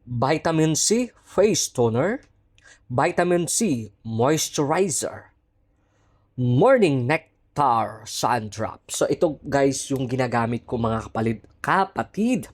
Vitamin C Face Toner, Vitamin C Moisturizer, Morning Nectar Sun Drop. So ito guys yung ginagamit ko mga kapatid.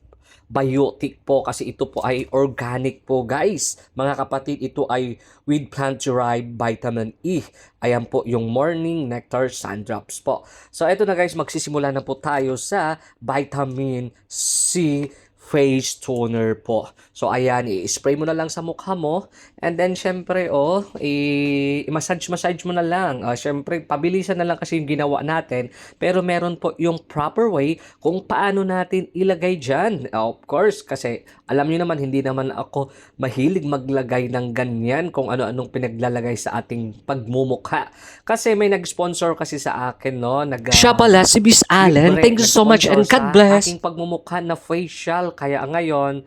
Biotic po kasi ito po ay organic po guys. Mga kapatid, ito ay with plant-derived vitamin E. Ayan po yung Morning Nectar Sun Drops po. So ito na guys, magsisimula na po tayo sa vitamin C face toner po. So ayan, i-spray mo na lang sa mukha mo and then syempre i-massage mo na lang. Syempre pabilisan na lang kasi yung ginawa natin, pero meron po yung proper way kung paano natin ilagay diyan. Of course, kasi alam niyo naman hindi naman ako mahilig maglagay ng ganyan kung ano-anong pinaglalagay sa ating pagmumukha. Kasi may nag-sponsor kasi sa akin, no, Siya pala si Miss Allen. Thank you so much and God bless. Aking pagmumukha na facial. Kaya ngayon,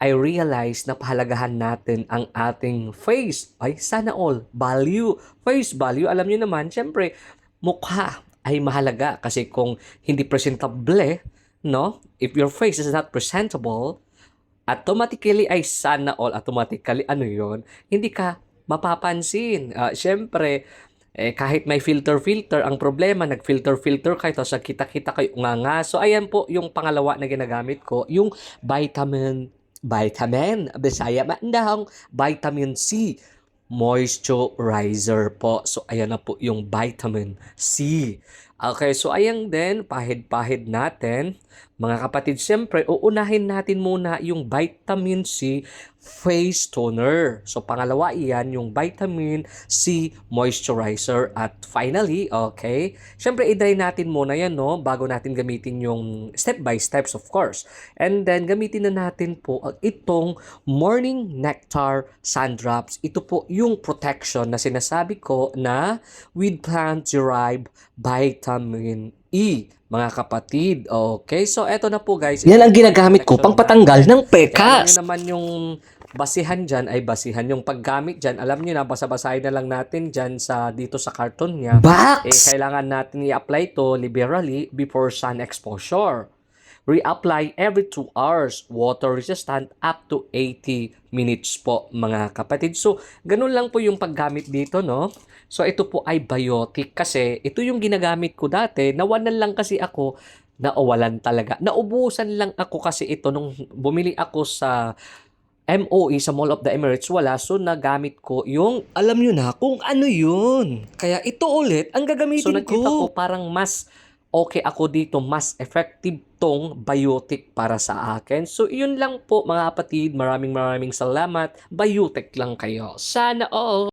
I realize na pahalagahan natin ang ating face. Ay, sana all. Value. Face value. Alam niyo naman, syempre, mukha ay mahalaga. Kasi kung hindi presentable, no? If your face is not presentable, automatically ay sana all. Automatically, ano yon, hindi ka mapapansin. Syempre, kahit may filter, ang problema, nag-filter kayo, tapos kita kayo nga. So, ayan po yung pangalawa na ginagamit ko, yung Bisaya Mandahong, Vitamin C Moisturizer po. So, ayan na po yung Vitamin C. Okay, so ayan din, pahid-pahid natin. Mga kapatid, siyempre, uunahin natin muna yung Vitamin C Face Toner. So, pangalawa iyan, yung Vitamin C Moisturizer. At finally, okay, siyempre, i-dry natin muna yan, no? Bago natin gamitin yung step by steps, of course. And then, gamitin na natin po itong Morning Nectar Sun Drops. Ito po yung protection na sinasabi ko na with plant-derived vitamin E, mga kapatid. Okay, so eto na po guys. Yan ang ginagamit ko pang patanggal ng pekas. Alam naman yung basihan dyan ay basihan. Yung paggamit dyan, alam nyo na, basa-basahin na lang natin dyan dito sa carton niya. Box! Kailangan natin i-apply to liberally before sun exposure. Reapply every 2 hours. Water resistant up to 80 minutes po, mga kapatid. So, ganun lang po yung paggamit dito, no? So, ito po ay biotic kasi ito yung ginagamit ko dati. Nawalan lang kasi ako, nawalan talaga. Naubusan lang ako kasi ito nung bumili ako sa MOE, sa Mall of the Emirates, wala. So, nagamit ko yung, alam nyo na kung ano yun. Kaya ito ulit ang gagamitin ko. So, nakita ko parang mas okay ako dito, mas effective tong biotic para sa akin. So, yun lang po mga kapatid. Maraming salamat. Biotic lang kayo. Sana all.